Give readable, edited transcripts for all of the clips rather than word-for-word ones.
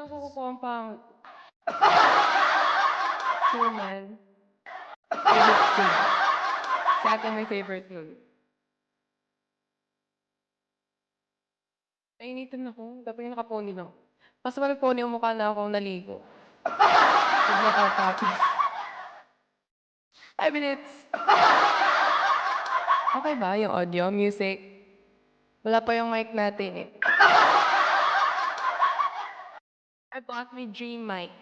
Saan ko kukuha ang pangit? Suman. Favorite food. Si ate may favorite food. Nainitan ako. Dapat yung nakapony lang. Mas pony yung mukha na akong naligo. Pag nakatapos. 5 minutes. Okay ba yung audio, music? Wala pa yung mic natin eh. I bought my dream mic.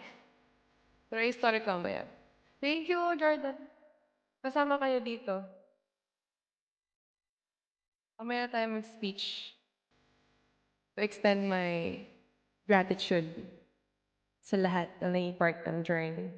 Pero historic lang ba yan? Thank you, Jordan. Kasama kayo dito. Mamaya tayo mag-speech to extend my gratitude sa lahat na naging part ng journey.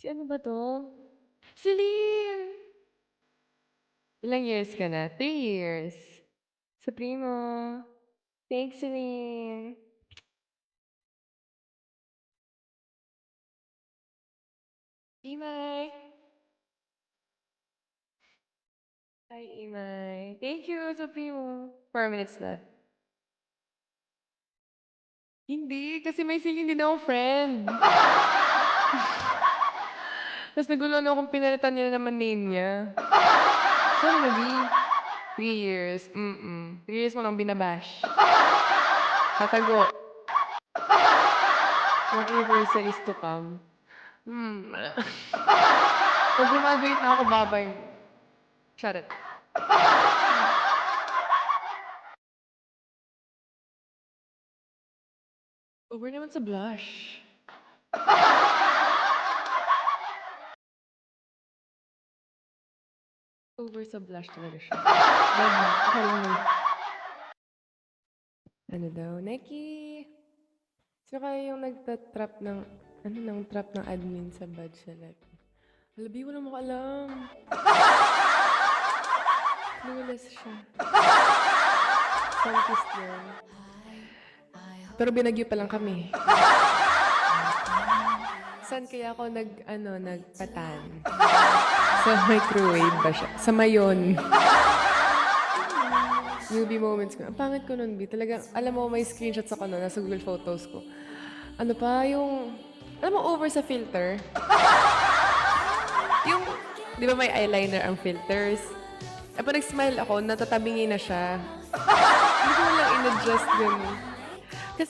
Si ano ba to? Celine! Ilang years ka na? 3 years. Sa primo. Thanks, Celine. Imay. Hi, Imay. Thank you, sa primo. 4 minutes left. Hindi, kasi may singing din akong friend. Tapos nagulo na akong pinalitan niya naman name niya. Sorry, Nabi. 3 years. 3 years mo lang binabash. Tatago. More anniversaries to come. Pag graduate na ako, babay. Shut it. Over naman sa blush. Over sa blush talaga siya. Love na. Okay lang yun. Ano daw? Neki! Sino kaya yung nagtatrap ng, trap ng admin sa badge sa lab? Halabi, wala mo alam. Clueless siya. Scientist yun. Pero binagyo pa lang kami. Saan kaya ako nagpatan? Sa microwave ba siya? Sa mayon. Newbie moments ko. Ang pangit ko nun, B. Talagang, alam mo, may screenshots ako nun, nasa Google Photos ko. Ano pa, yung, alam mo, over sa filter? Yung, di ba may eyeliner ang filters? Eh, pag nag-smile ako, natatabingi na siya. Hindi ko lang in-adjust din.